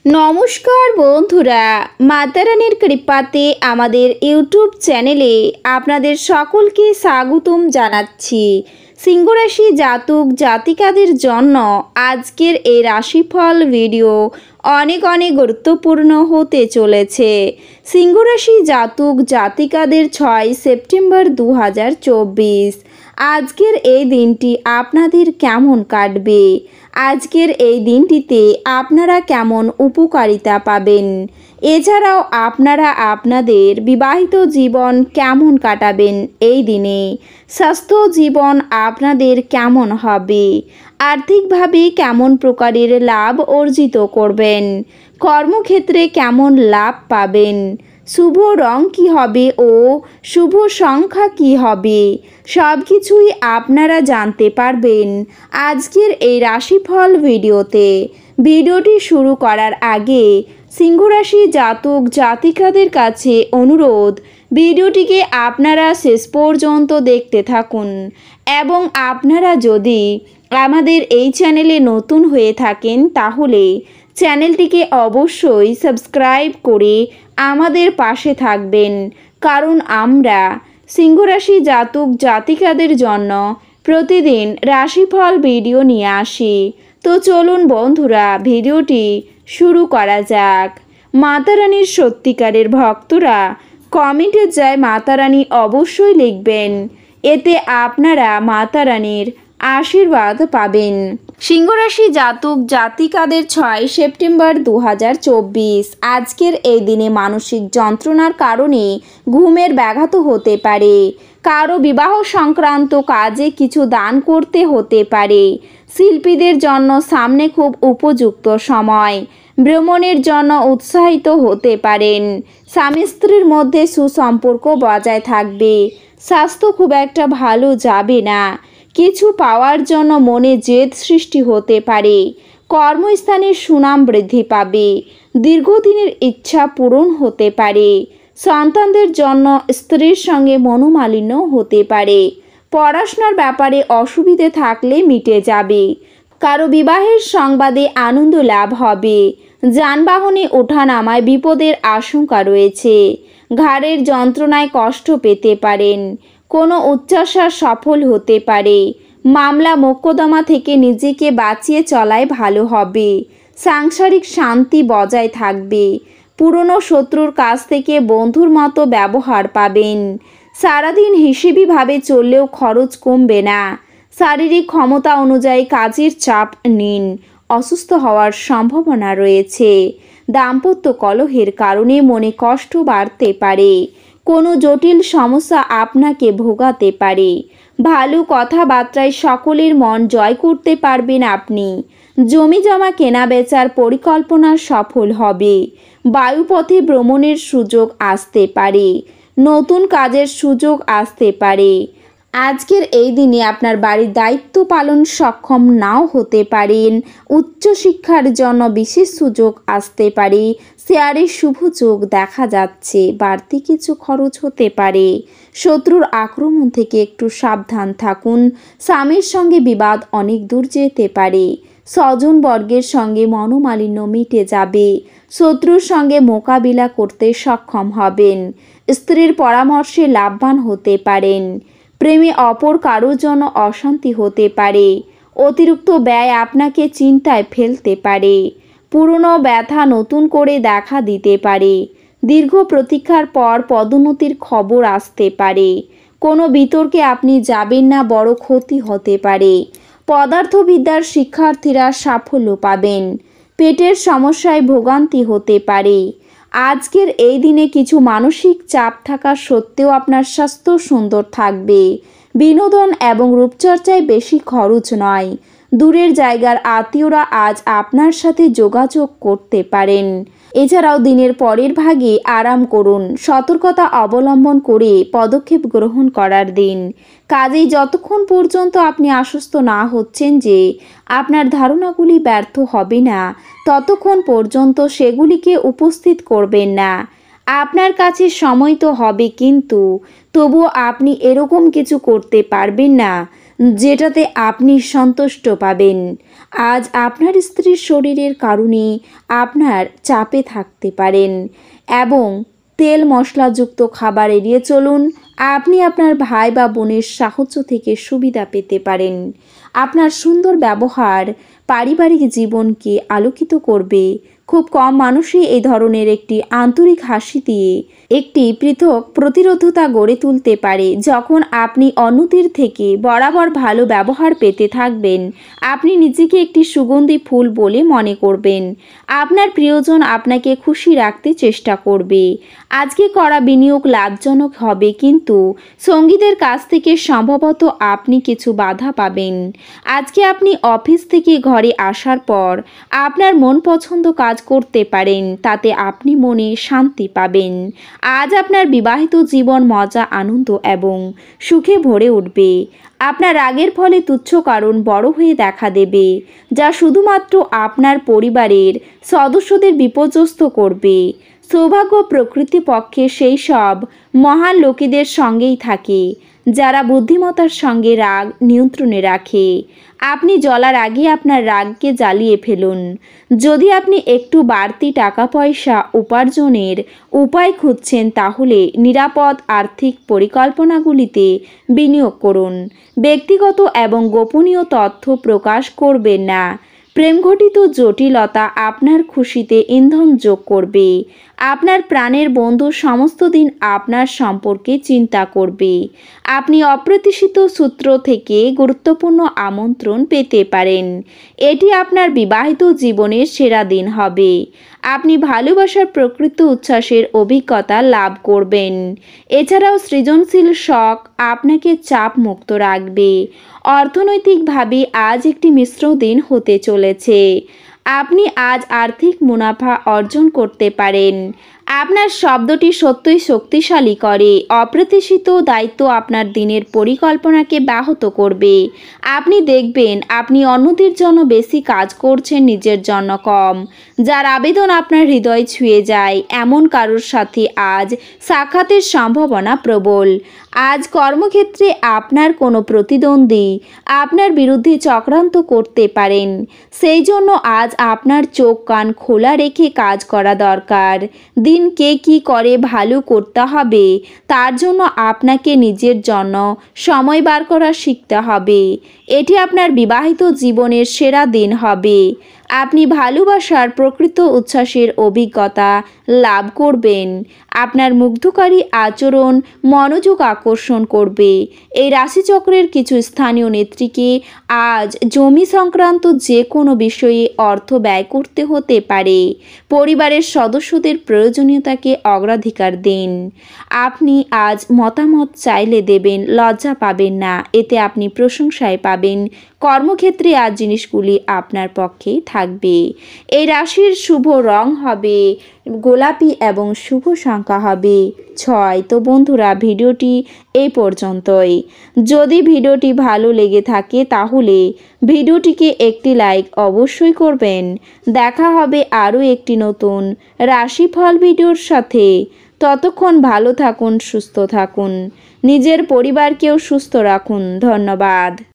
নমস্কার বন্ধুরা, মাতারানীর কৃপাতে আমাদের ইউটিউব চ্যানেলে আপনাদের সকলকে স্বাগতম জানাচ্ছি। সিংহরাশি জাতক জাতিকাদের জন্য আজকের এই রাশিফল ভিডিও অনেক গুরুত্বপূর্ণ হতে চলেছে। সিংহরাশি জাতক জাতিকাদের 6 সেপ্টেম্বর 2024 আজকের এই দিনটি আপনাদের কেমন কাটবে? আজকের এই দিনটিতে আপনারা কেমন উপকারিতা পাবেন? এছাড়াও আপনারা আপনাদের বিবাহিত জীবন কেমন কাটাবেন এই দিনে? স্বাস্থ্য জীবন আপনাদের কেমন হবে? আর্থিকভাবে কেমন প্রকারের লাভ অর্জিত করবেন? কর্মক্ষেত্রে কেমন লাভ পাবেন? শুভ রং কী হবে ও শুভ সংখ্যা কী হবে? সব কিছুই আপনারা জানতে পারবেন আজকের এই রাশিফল ভিডিওতে। ভিডিওটি শুরু করার আগে সিংহরাশি জাতক জাতিকাদের কাছে অনুরোধ, ভিডিওটিকে আপনারা শেষ পর্যন্ত দেখতে থাকুন এবং আপনারা যদি আমাদের এই চ্যানেলে নতুন হয়ে থাকেন তাহলে চ্যানেলটিকে অবশ্যই সাবস্ক্রাইব করে আমাদের পাশে থাকবেন, কারণ আমরা সিংহরাশি জাতক জাতিকাদের জন্য প্রতিদিন রাশিফল ভিডিও নিয়ে আসি। তো চলুন বন্ধুরা, ভিডিওটি শুরু করা যাক। মাতারানীর সত্যিকারের ভক্তরা কমেন্টে যায় মাতারানী অবশ্যই লিখবেন, এতে আপনারা মাতারানীর আশীর্বাদ পাবেন। সিংহরাশি জাতক জাতিকাদের 6 সেপ্টেম্বর 2024 আজকের এই দিনে মানসিক যন্ত্রণার কারণে ঘুমের ব্যাঘাত হতে পারে। কারো বিবাহ সংক্রান্ত কাজে কিছু দান করতে হতে পারে। শিল্পীদের জন্য সামনে খুব উপযুক্ত সময়। ভ্রমণের জন্য উৎসাহিত হতে পারেন। স্বামী স্ত্রীর মধ্যে সুসম্পর্ক বজায় থাকবে। স্বাস্থ্য খুব একটা ভালো যাবে না। কিছু পাওয়ার জন্য মনে জেদ সৃষ্টি হতে পারে। কর্মস্থানের সুনাম বৃদ্ধি পাবে। দীর্ঘদিনের ইচ্ছা পূরণ হতে পারে। সন্তানদের জন্য স্ত্রীর সঙ্গে মনোমালিন্য হতে পারে। পড়াশোনার ব্যাপারে অসুবিধে থাকলে মিটে যাবে। কারো বিবাহের সংবাদে আনন্দ লাভ হবে। যানবাহনে ওঠানামায় বিপদের আশঙ্কা রয়েছে। ঘাড়ের যন্ত্রণায় কষ্ট পেতে পারেন। কোনো উচ্চাশা সফল হতে পারে। মামলা মোকদ্দমা থেকে নিজেকে বাঁচিয়ে চলাই ভালো হবে। সাংসারিক শান্তি বজায় থাকবে। পুরনো শত্রুর কাছ থেকে বন্ধুর মতো ব্যবহার পাবেন। সারাদিন হিসেবিভাবে চললেও খরচ কমবে না। শারীরিক ক্ষমতা অনুযায়ী কাজের চাপ নিন। অসুস্থ হওয়ার সম্ভাবনা রয়েছে। দাম্পত্য কলহের কারণে মনে কষ্ট বাড়তে পারে। কোনো জটিল সমস্যা আপনাকে ভোগাতে পারে। ভালো কথাবার্তায় সকলের মন জয় করতে পারবেন আপনি। জমি জমা কেনা বেচার পরিকল্পনা সফল হবে। বায়ুপথে ভ্রমণের সুযোগ আসতে পারে। নতুন কাজের সুযোগ আসতে পারে। আজকের এই দিনে আপনার বাড়ির দায়িত্ব পালন সক্ষম নাও হতে পারেন। উচ্চশিক্ষার জন্য বিশেষ সুযোগ আসতে পারে। শেয়ারের শুভ যোগ দেখা যাচ্ছে। বাড়তি কিছু খরচ হতে পারে। শত্রুর আক্রমণ থেকে একটু সাবধান থাকুন। স্বামীর সঙ্গে বিবাদ অনেক দূর যেতে পারে। স্বজনবর্গের সঙ্গে মনোমালিন্য মিটে যাবে। শত্রুর সঙ্গে মোকাবিলা করতে সক্ষম হবেন। স্ত্রীর পরামর্শে লাভবান হতে পারেন। প্রেমে অপর কারোর জন্য অশান্তি হতে পারে। অতিরিক্ত ব্যয় আপনাকে চিন্তায় ফেলতে পারে। পুরনো ব্যথা নতুন করে দেখা দিতে পারে। দীর্ঘ প্রতীক্ষার পর পদোন্নতির খবর আসতে পারে। কোনো বিতর্কে আপনি যাবেন না, বড় ক্ষতি হতে পারে। পদার্থবিদ্যার শিক্ষার্থীরা সাফল্য পাবেন। পেটের সমস্যায় ভোগান্তি হতে পারে। আজকের এই দিনে কিছু মানসিক চাপ থাকা সত্ত্বেও আপনার স্বাস্থ্য সুন্দর থাকবে। বিনোদন এবং রূপচর্চায় বেশি খরচ নয়। দূরের জায়গার আত্মীয়রা আজ আপনার সাথে যোগাযোগ করতে পারেন। এছাড়াও দিনের পরের ভাগে আরাম করুন। সতর্কতা অবলম্বন করে পদক্ষেপ গ্রহণ করার দিন। কাজেই যতক্ষণ পর্যন্ত আপনি আশ্বস্ত না হচ্ছেন যে আপনার ধারণাগুলি ব্যর্থ হবে না, ততক্ষণ পর্যন্ত সেগুলিকে উপস্থিত করবেন না। আপনার কাছে সময় তো হবে, কিন্তু তবুও আপনি এরকম কিছু করতে পারবেন না যেটাতে আপনি সন্তুষ্ট পাবেন। আজ আপনার স্ত্রীর শরীরের কারণে আপনার চাপে থাকতে পারেন এবং তেল মশলাযুক্ত খাবার এড়িয়ে চলুন। আপনি আপনার ভাই বা বোনের সাহায্য থেকে সুবিধা পেতে পারেন। আপনার সুন্দর ব্যবহার পারিবারিক জীবনকে আলোকিত করবে। খুব কম মানুষই এই ধরনের একটি আন্তরিক হাসি দিয়ে একটি পৃথক প্রতিরোধতা গড়ে তুলতে পারে। যখন আপনি অন্যদের থেকে বরাবর ভালো ব্যবহার পেতে থাকবেন, আপনি নিজেকে একটি সুগন্ধি ফুল বলে মনে করবেন। আপনার প্রিয়জন আপনাকে খুশি রাখতে চেষ্টা করবে। আজকে করা বিনিয়োগ লাভজনক হবে, কিন্তু সঙ্গীদের কাছ থেকে সম্ভবত আপনি কিছু বাধা পাবেন। আজকে আপনি অফিস থেকে ঘরে আসার পর আপনার মন পছন্দ কাজ করতে পারেন, তাতে আপনি মনে শান্তি পাবেন। আজ আপনার বিবাহিত জীবন মজা, আনন্দ এবং সুখে ভরে উঠবে। আপনার রাগের ফলে তুচ্ছ কারণ বড় হয়ে দেখা দেবে, যা শুধুমাত্র আপনার পরিবারের সদস্যদের বিপর্যস্ত করবে। সৌভাগ্য প্রকৃতিপক্ষে সেই সব মহান লোকেদের সঙ্গেই থাকে যারা বুদ্ধিমত্তার সঙ্গে রাগ নিয়ন্ত্রণে রাখে। আপনি জ্বলার আগে আপনার রাগকে জ্বালিয়ে ফেলুন। যদি আপনি একটু বাড়তি টাকা পয়সা উপার্জনের উপায় খুঁজছেন, তাহলে নিরাপদ আর্থিক পরিকল্পনাগুলিতে বিনিয়োগ করুন। ব্যক্তিগত এবং গোপনীয় তথ্য প্রকাশ করবেন না। প্রেমঘটিত জটিলতা আপনার খুশিতে ইন্ধন যোগ করবে। আপনার প্রাণের বন্ধু সমস্ত দিন আপনার সম্পর্কে চিন্তা করবে। আপনি অপ্রত্যাশিত সূত্র থেকে গুরুত্বপূর্ণ আমন্ত্রণ পেতে পারেন। এটি আপনার বিবাহিত জীবনের সেরা দিন হবে। আপনি ভালোবাসার প্রকৃত উচ্ছ্বাসের অভিজ্ঞতা লাভ করবেন। এছাড়াও সৃজনশীল শখ আপনাকে চাপ মুক্ত রাখবে। অর্থনৈতিকভাবে আজ একটি মিশ্র দিন হতে চলেছে। আপনি আজ আর্থিক মুনাফা অর্জন করতে পারেন। আপনার শব্দটি সত্যই শক্তিশালী করে। অপ্রত্যাশিত দায়িত্ব আপনার দিনের পরিকল্পনাকে ব্যাহত করবে। আপনি দেখবেন আপনি অন্যদের জন্য বেশি কাজ করছেন, নিজের জন্য কম। যার আবেদন আপনার হৃদয় ছুঁয়ে যায়, এমন কারোর সাথে আজ সাক্ষাতের সম্ভাবনা প্রবল। আজ কর্মক্ষেত্রে আপনার কোনো প্রতিদ্বন্দ্বী আপনার বিরুদ্ধে চক্রান্ত করতে পারেন। সেই জন্য আজ আপনার চোখ কান খোলা রেখে কাজ করা দরকার। দিন কে কী করে ভালো করতে হবে, তার জন্য আপনাকে নিজের জন্য সময় বার করা শিখতে হবে। এটি আপনার বিবাহিত জীবনের সেরা দিন হবে। আপনি ভালোবাসার প্রকৃত উচ্ছ্বাসের অভিজ্ঞতা লাভ করবেন। আপনার মুগ্ধকারী আচরণ মনোযোগ আকর্ষণ করবে। এই রাশিচক্রের কিছু স্থানীয় নেত্রীকে আজ জমি সংক্রান্ত যে কোনো বিষয়ে অর্থ ব্যয় করতে হতে পারে। পরিবারের সদস্যদের প্রয়োজনীয়তাকে অগ্রাধিকার দিন। আপনি আজ মতামত চাইলে দেবেন, লজ্জা পাবেন না। এতে আপনি প্রশংসায় পাবেন। কর্মক্ষেত্রে আজ জিনিসগুলি আপনার পক্ষেই থাকবে। এই রাশির শুভ রং হবে গোলাপি এবং শুভ সংখ্যা হবে 6। তো বন্ধুরা, ভিডিওটি এই পর্যন্তই। যদি ভিডিওটি ভালো লেগে থাকে তাহলে ভিডিওটিকে একটি লাইক অবশ্যই করবেন। দেখা হবে আরও একটি নতুন রাশিফল ভিডিওর সাথে। ততক্ষণ ভালো থাকুন, সুস্থ থাকুন, নিজের পরিবারকেও সুস্থ রাখুন। ধন্যবাদ।